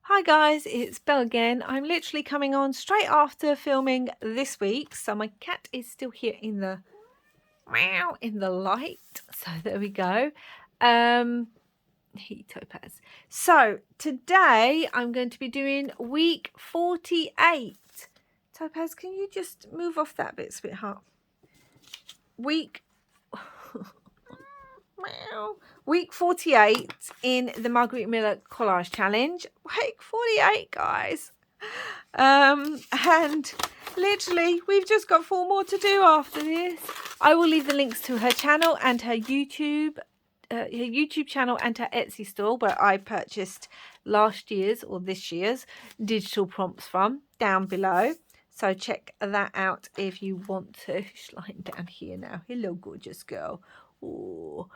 Hi guys, it's Belle again. I'm literally coming on straight after filming this week. So my cat is still here in the light. So there we go. Topaz. So today I'm going to be doing week 48. Topaz, can you just move off that bit, sweetheart? Week 48 in the Margarete Miller Collage Challenge. Week 48, guys. And literally we've just got 4 more to do after this. I will leave the links to her channel and her YouTube channel and her Etsy store, where I purchased last year's or this year's digital prompts from, down below. So check that out if you want to. She's lying down here now. Hello, gorgeous girl. Ooh.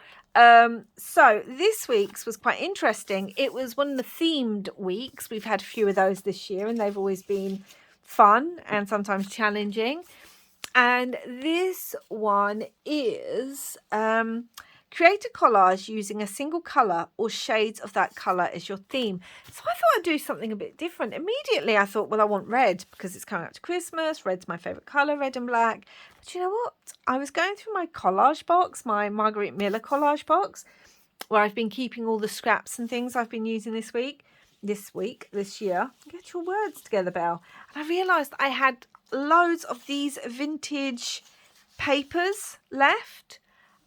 So this week's was quite interesting. It was one of the themed weeks. We've had a few of those this year, and they've always been fun and sometimes challenging. And this one is create a collage using a single colour or shades of that colour as your theme. So I thought I'd do something a bit different. Immediately I thought, well, I want red because it's coming up to Christmas. Red's my favourite colour, red and black. But you know what? I was going through my collage box, my Margarete Miller collage box, where I've been keeping all the scraps and things I've been using this year. Get your words together, Belle. And I realised I had loads of these vintage papers left.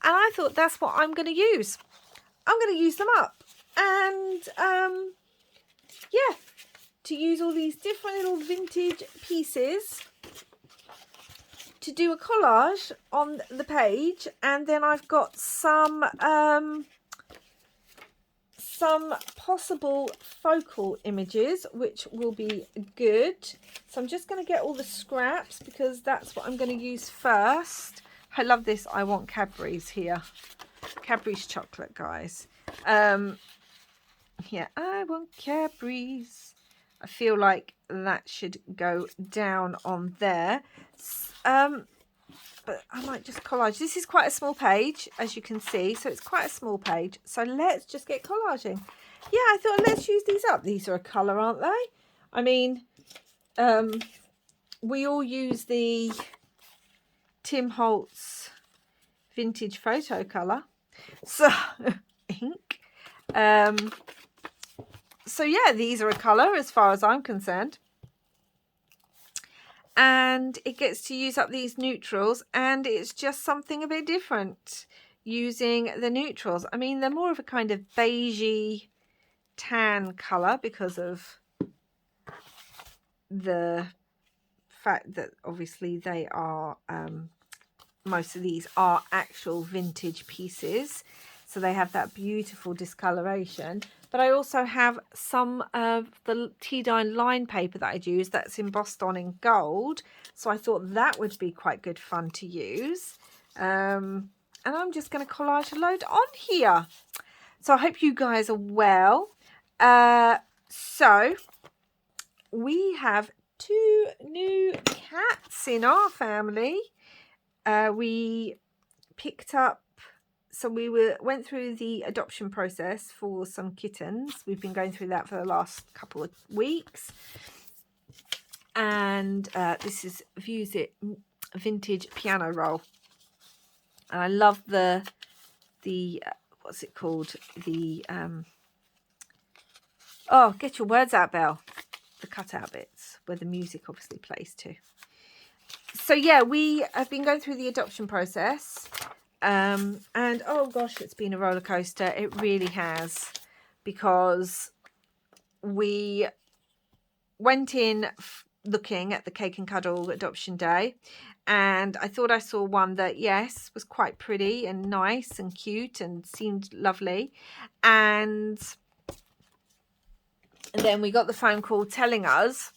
And I thought that's what I'm going to use. I'm going to use them up. And, yeah, to use all these different little vintage pieces to do a collage on the page. And then I've got some possible focal images, which will be good. So I'm just going to get all the scraps because that's what I'm going to use first. I love this. I want Cadbury's here. Cadbury's chocolate, guys. Yeah, I want Cadbury's. I feel like that should go down on there. But I might just collage. This is quite a small page, as you can see. So it's quite a small page. So let's just get collaging. Yeah, I thought let's use these up. These are a colour, aren't they? I mean, we all use the Tim Holtz vintage photo colour, so ink. So yeah, these are a colour as far as I'm concerned, and it gets to use up these neutrals, and it's just something a bit different using the neutrals. I mean, they're more of a kind of beigey tan colour because of the fact that obviously they are most of these are actual vintage pieces, so they have that beautiful discoloration. But I also have some of the tea dye line paper that I'd use that's embossed on in gold, so I thought that would be quite good fun to use. And I'm just going to collage a load on here. So I hope you guys are well. So we have 2 new cats in our family. We picked up, so we went through the adoption process for some kittens. We've been going through that for the last couple of weeks. And this is vintage piano roll. And I love the what's it called? The oh, get your words out, Belle. The cutout bits where the music obviously plays too. So yeah, we have been going through the adoption process, and oh gosh, it's been a roller coaster. It really has, because we went in looking at the Cake and Cuddle adoption day, and I thought I saw one that, yes, was quite pretty and nice and cute and seemed lovely, and then we got the phone call telling us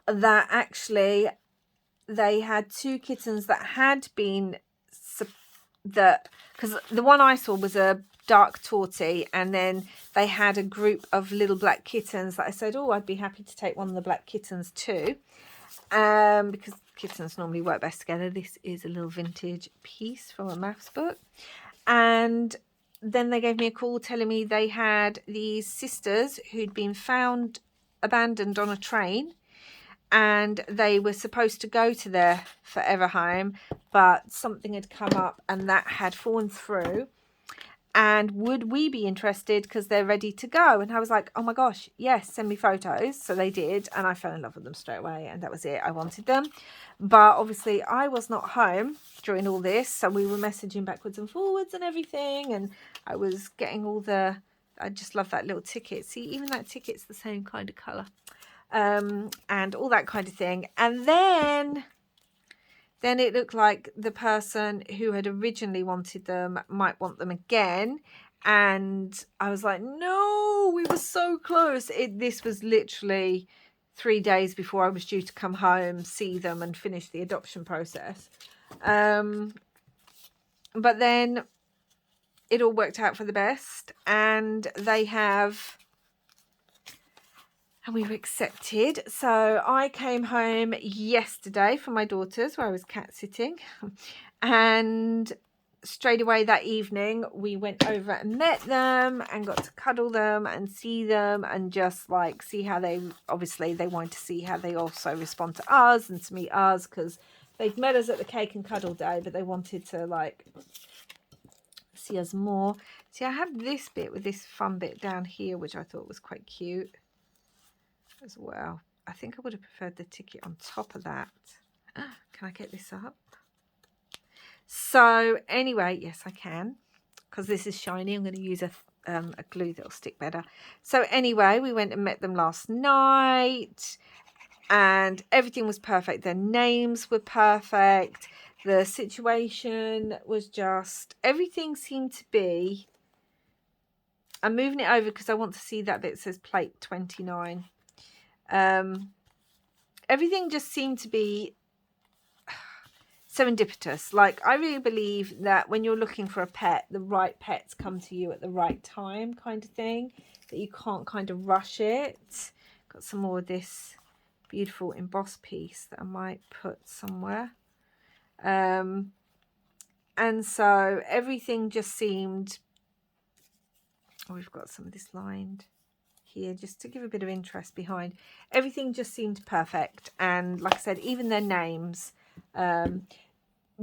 that actually they had 2 kittens that had been, because the one I saw was a dark tortie, and then they had a group of little black kittens that I said, oh, I'd be happy to take one of the black kittens too, because kittens normally work best together. This is a little vintage piece from a maths book, and then they gave me a call telling me they had these sisters who'd been found abandoned on a train, and they were supposed to go to their forever home, but something had come up and that had fallen through. And would we be interested because they're ready to go? And I was like, oh my gosh, yes, send me photos. So they did, and I fell in love with them straight away, and that was it. I wanted them. But obviously I was not home during all this, so we were messaging backwards and forwards and everything, and I was getting all the, I just love that little ticket. See, even that ticket's the same kind of colour, and all that kind of thing. And then it looked like the person who had originally wanted them might want them again. And I was like, no, we were so close. This was literally 3 days before I was due to come home, see them and finish the adoption process. But then it all worked out for the best, and they have... and we were accepted. So I came home yesterday from my daughter's, where I was cat sitting, and straight away that evening we went over and met them and got to cuddle them and see them, and just like see how they, obviously they wanted to see how they also respond to us and to meet us, because they'd met us at the cake and cuddle day, but they wanted to like see us more. See, I have this bit with this fun bit down here, which I thought was quite cute as well. I think I would have preferred the ticket on top of that. Can I get this up? So anyway, yes I can, because this is shiny. I'm going to use a glue that'll stick better. So anyway, we went and met them last night, and everything was perfect. Their names were perfect. The situation was just, everything seemed to be... I'm moving it over because I want to see that bit that says plate 29. Everything just seemed to be serendipitous. Like, I really believe that when you're looking for a pet, the right pets come to you at the right time, kind of thing, that you can't kind of rush it. Got some more of this beautiful embossed piece that I might put somewhere. And so everything just seemed... oh, we've got some of this lined here just to give a bit of interest behind. Everything just seemed perfect, and like I said, even their names.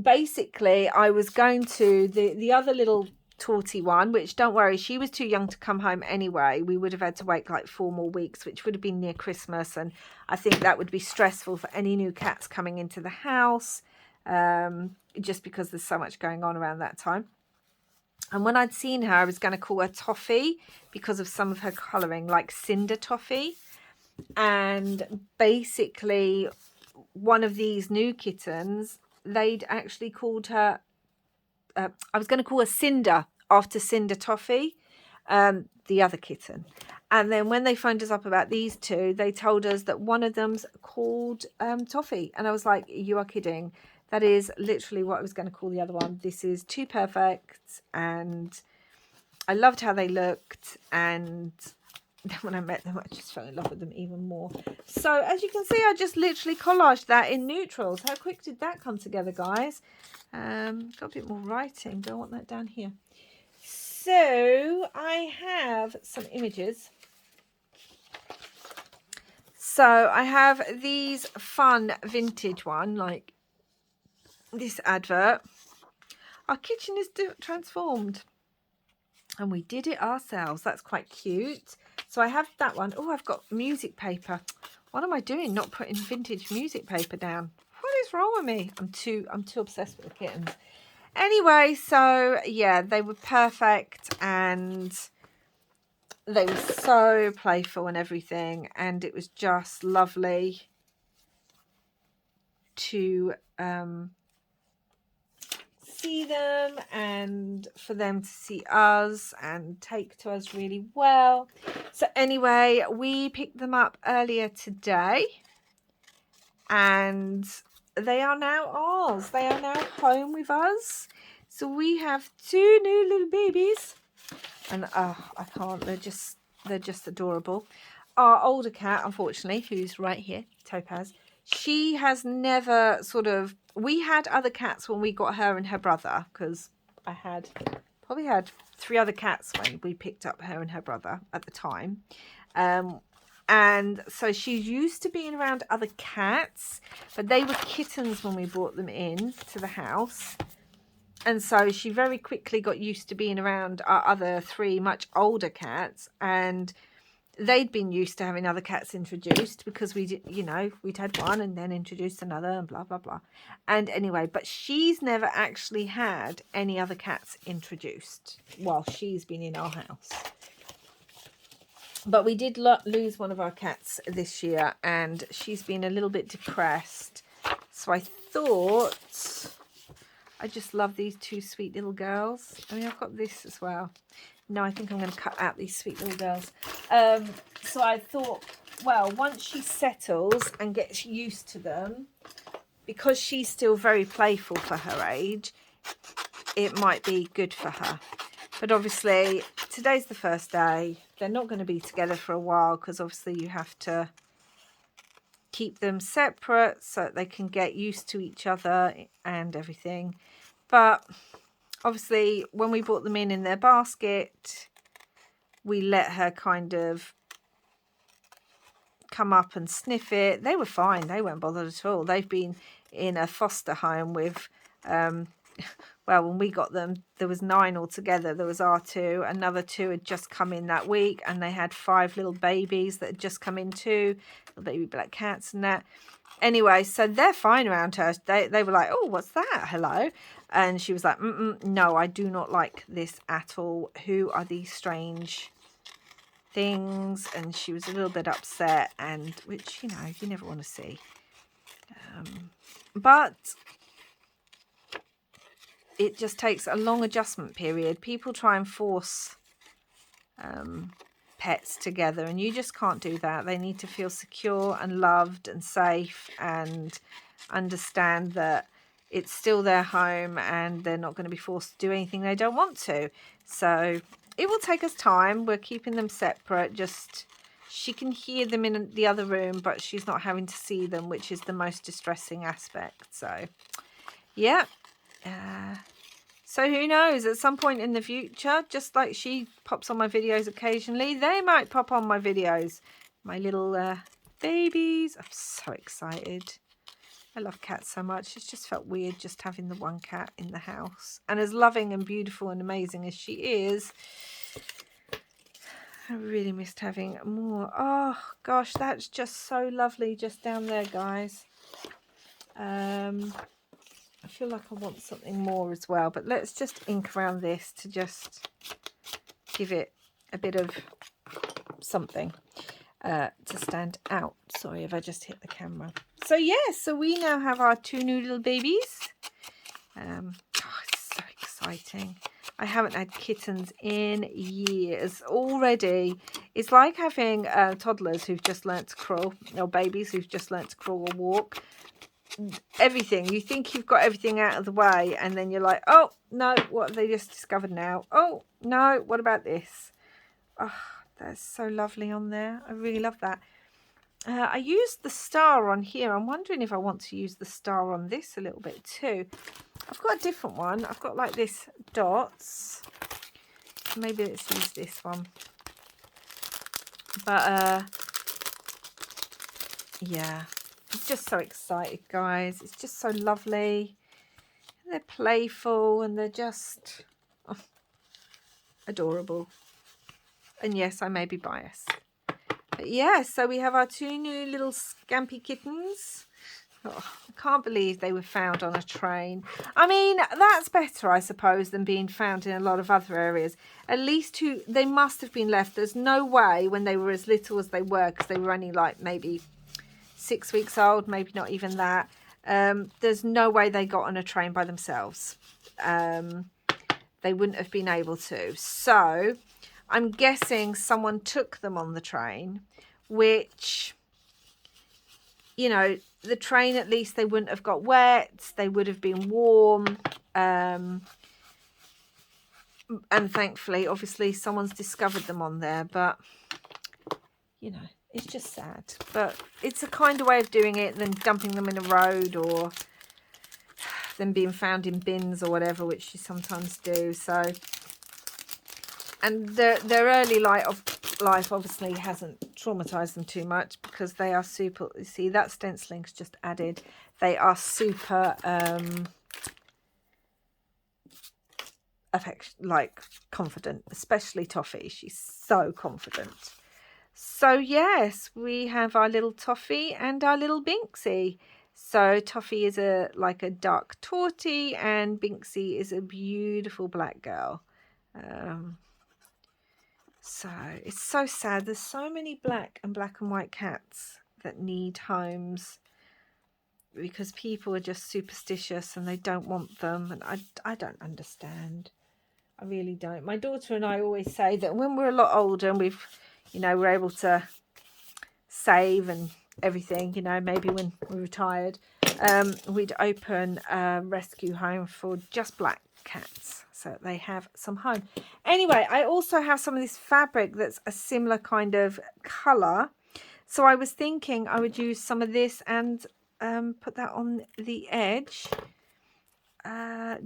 Basically I was going to the other little torty one, which, don't worry, she was too young to come home anyway. We would have had to wait like 4 more weeks, which would have been near Christmas, and I think that would be stressful for any new cats coming into the house, just because there's so much going on around that time. And when I'd seen her, I was going to call her Toffee because of some of her colouring, like Cinder Toffee. And basically, one of these new kittens, they'd actually called her... I was going to call her Cinder after Cinder Toffee, the other kitten. And then when they phoned us up about these two, they told us that one of them's called Toffee. And I was like, you are kidding. That is literally what I was going to call the other one. This is too perfect, and I loved how they looked, and then when I met them, I just fell in love with them even more. So as you can see, I just literally collaged that in neutrals. How quick did that come together, guys? Got a bit more writing. Do I want that down here? So I have some images. So I have these fun vintage one, like this advert. Our kitchen is transformed, and we did it ourselves. That's quite cute. So I have that one. Oh, I've got music paper. What am I doing not putting vintage music paper down? What is wrong with me? I'm too obsessed with the kittens. Anyway, so yeah, they were perfect, and they were so playful and everything, and it was just lovely to see them, and for them to see us and take to us really well. So anyway, we picked them up earlier today, and they are now ours. They are now home with us. So we have 2 new little babies, and I can't, they're just adorable. Our older cat, unfortunately, who's right here, Topaz, she has never sort of... we had other cats when we got her and her brother, because I probably had 3 other cats when we picked up her and her brother at the time. And so she's used to being around other cats, but they were kittens when we brought them in to the house. And so she very quickly got used to being around our other 3 much older cats, and they'd been used to having other cats introduced because we did, you know, we'd had one and then introduced another and blah, blah, blah. And anyway, but she's never actually had any other cats introduced while she's been in our house. But we did lose one of our cats this year, and she's been a little bit depressed. So I thought, I just love these 2 sweet little girls. I mean, I've got this as well. No, I think I'm going to cut out these sweet little girls. So I thought, well, once she settles and gets used to them, because she's still very playful for her age, it might be good for her. But obviously, today's the first day. They're not going to be together for a while because obviously you have to keep them separate so that they can get used to each other and everything. But obviously, when we brought them in their basket, we let her kind of come up and sniff it. They were fine. They weren't bothered at all. They've been in a foster home with, well, when we got them, there was 9 altogether. There was our 2. Another 2 had just come in that week, and they had 5 little babies that had just come in too. Little baby black cats and that. Anyway, so they're fine around her. They were like, oh, what's that? Hello. And she was like, no, I do not like this at all. Who are these strange things? And she was a little bit upset, and which, you know, you never want to see. But it just takes a long adjustment period. People try and force pets together, and you just can't do that. They need to feel secure and loved and safe and understand that it's still their home and they're not going to be forced to do anything they don't want to. So it will take us time. We're keeping them separate. Just she can hear them in the other room, but she's not having to see them, which is the most distressing aspect. So yeah. So who knows, at some point in the future, just like she pops on my videos occasionally, they might pop on my videos. My little babies. I'm so excited. I love cats so much. It's just felt weird just having the one cat in the house. And as loving and beautiful and amazing as she is, I really missed having more. Oh, gosh, that's just so lovely just down there, guys. I feel like I want something more as well, but let's just ink around this to just give it a bit of something to stand out. Sorry if I just hit the camera. So yeah, so we now have our 2 new little babies. Oh, it's so exciting. I haven't had kittens in years already. It's like having toddlers who've just learnt to crawl, or babies who've just learnt to crawl or walk. Everything, you think you've got everything out of the way, and then you're like, oh no, what have they just discovered now? Oh no, what about this? Oh, that's so lovely on there. I really love that. I used the star on here. I'm wondering if I want to use the star on this a little bit too. I've got a different one. I've got like this dots. Maybe let's use this one. But yeah, I'm just so excited, guys. It's just so lovely. They're playful and they're just adorable. And yes, I may be biased. But yeah, so we have our 2 new little scampy kittens. Oh, I can't believe they were found on a train. I mean, that's better, I suppose, than being found in a lot of other areas. At least they must have been left. There's no way when they were as little as they were, because they were only like maybe 6 weeks old, maybe not even that. There's no way they got on a train by themselves. They wouldn't have been able to. So I'm guessing someone took them on the train, which, you know, the train, at least they wouldn't have got wet. They would have been warm. And thankfully, obviously, someone's discovered them on there. But, you know, it's just sad. But it's a kinder way of doing it than dumping them in a road or them being found in bins or whatever, which you sometimes do. So And their early life obviously hasn't traumatized them too much, because they are super, you see that stenciling's just added, they are super confident, especially Toffee. She's so confident. So yes, we have our little Toffee and our little Binksy. So Toffee is like a dark tortie, and Binksy is a beautiful black girl. So it's so sad. There's so many black and white cats that need homes, because people are just superstitious and they don't want them. And I don't understand. I really don't. My daughter and I always say that when we're a lot older and we've, we're able to save and everything, maybe when we're retired, we'd open a rescue home for just black cats, so they have some home. Anyway, I also have some of this fabric that's a similar kind of colour, so I was thinking I would use some of this and put that on the edge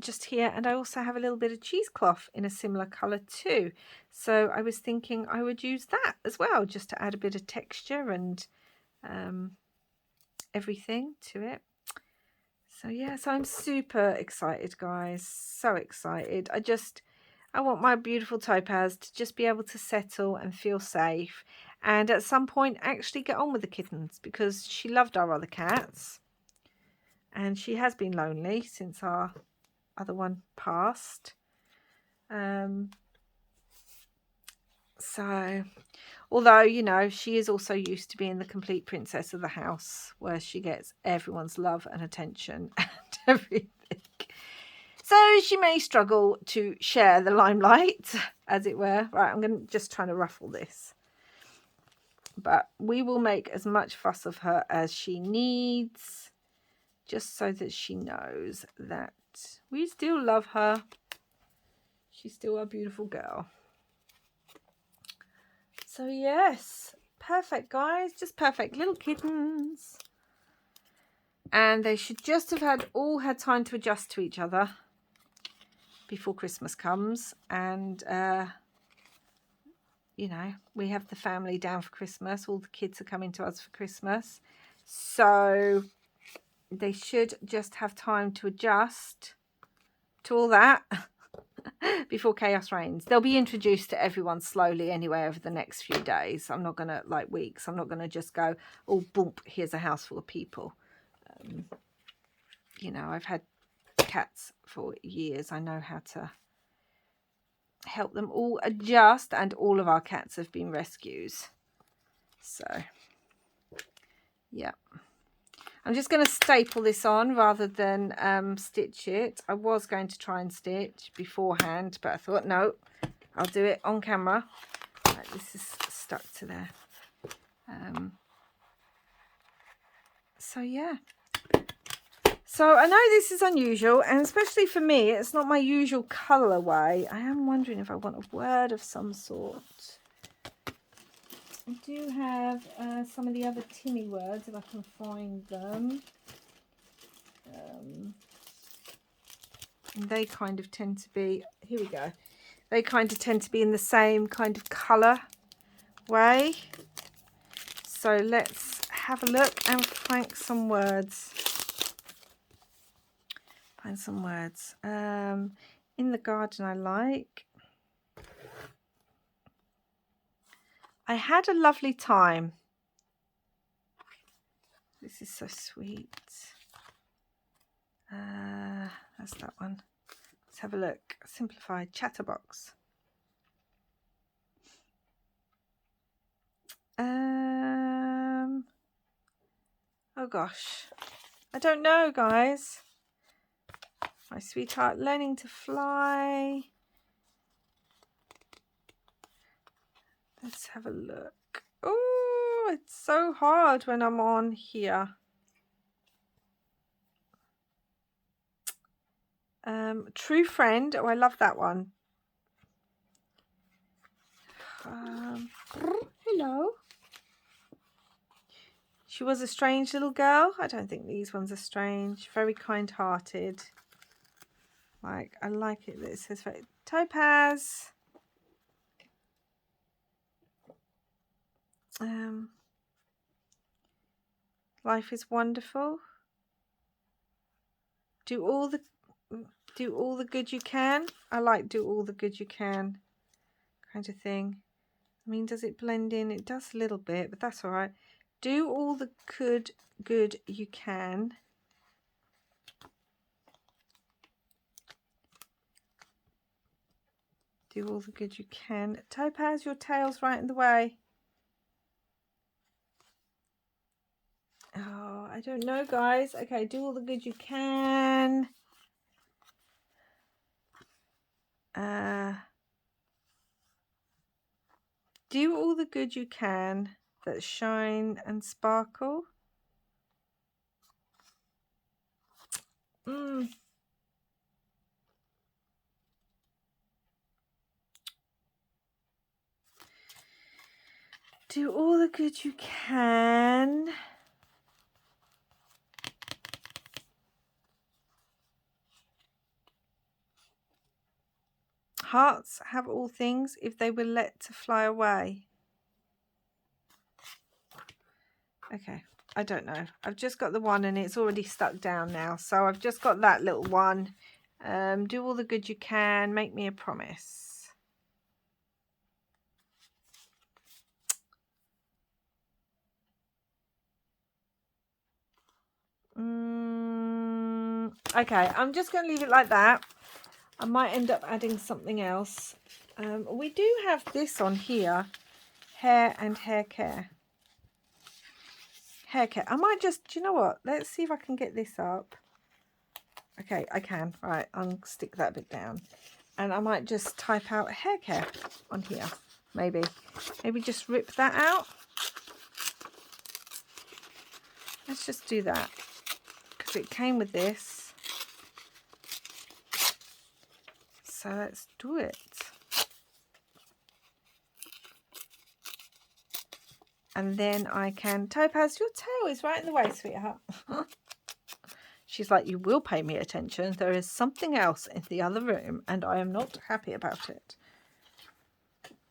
just here. And I also have a little bit of cheesecloth in a similar colour too, so I was thinking I would use that as well, just to add a bit of texture and everything to it. So yes, I'm super excited, guys, so excited. I want my beautiful Topaz to just be able to settle and feel safe, and at some point actually get on with the kittens, because she loved our other cats and she has been lonely since our other one passed. So although, she is also used to being the complete princess of the house, where she gets everyone's love and attention and everything. So she may struggle to share the limelight, as it were. Right, I'm going to just try to ruffle this. But we will make as much fuss of her as she needs, just so that she knows that we still love her. She's still a beautiful girl. So yes, perfect, guys, just perfect little kittens. And they should just have all had time to adjust to each other before Christmas comes. And we have the family down for Christmas. All the kids are coming to us for Christmas, so they should just have time to adjust to all that before chaos reigns. They'll be introduced to everyone slowly anyway over the next few days. I'm not going to, weeks. I'm not going to just go, oh, boom, here's a house full of people. I've had cats for years. I know how to help them all adjust, and all of our cats have been rescues. So, yeah. I'm just going to staple this on rather than stitch it. I was going to try and stitch beforehand, but I thought, no, I'll do it on camera. Right, this is stuck to there. So, yeah. So, I know this is unusual, and especially for me, it's not my usual colourway. I am wondering if I want a word of some sort. I do have some of the other Timmy words, if I can find them. And they kind of tend to be, here we go. They kind of tend to be in the same kind of colour way. So let's have a look and find some words. Find some words. In the garden I like. I had a lovely time. This is so sweet. That's that one. Let's have a look. Simplified chatterbox. Oh gosh. I don't know, guys. My sweetheart learning to fly. Let's have a look. Oh, it's so hard when I'm on here. True friend. Oh, I love that one. Hello. She was a strange little girl. I don't think these ones are strange. Very kind-hearted. I like it that it says Topaz. Life is wonderful. Do all the good you can. I like do all the good you can kind of thing. I mean, does it blend in? It does a little bit, but that's all right. Do all the good you can. Do all the good you can. Topaz, your tail's right in the way. Oh, I don't know, guys. Okay, do all the good you can. Do all the good you can that shine and sparkle. Do all the good you can. Hearts have all things if they were let to fly away. Okay, I don't know. I've just got the one and it's already stuck down now. So I've just got that little one. Do all the good you can. Make me a promise. Okay, I'm just going to leave it like that. I might end up adding something else. We do have this on here. Hair and hair care. Hair care. I might just, do you know what? Let's see if I can get this up. Okay, I can. Right, I'll stick that bit down. And I might just type out hair care on here. Maybe just rip that out. Let's just do that. Because it came with this. So let's do it. And then I can... Topaz, your tail is right in the way, sweetheart. She's like, you will pay me attention. There is something else in the other room and I am not happy about it.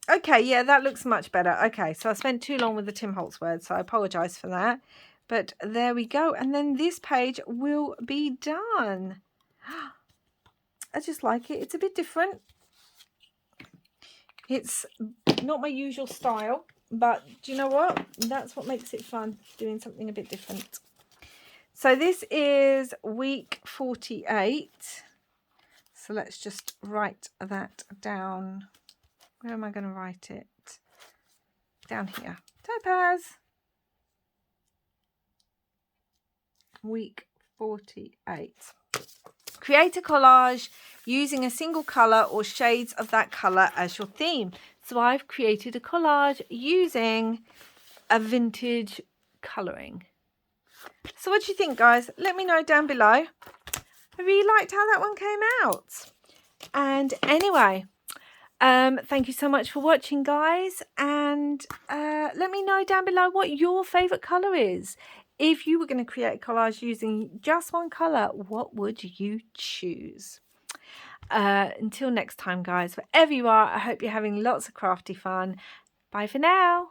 Okay, yeah, that looks much better. Okay, so I spent too long with the Tim Holtz word, so I apologise for that. But there we go. And then this page will be done. I just like it. It's a bit different. It's not my usual style, but do you know what? That's what makes it fun, doing something a bit different. So this is week 48. So let's just write that down. Where am I going to write it? Down here. Topaz. Week 48. Create a collage using a single colour or shades of that colour as your theme. So I've created a collage using a vintage colouring. So what do you think, guys? Let me know down below. I really liked how that one came out. And anyway, thank you so much for watching, guys. And let me know down below what your favourite colour is. If you were going to create a collage using just one colour, what would you choose? Until next time, guys, wherever you are, I hope you're having lots of crafty fun. Bye for now.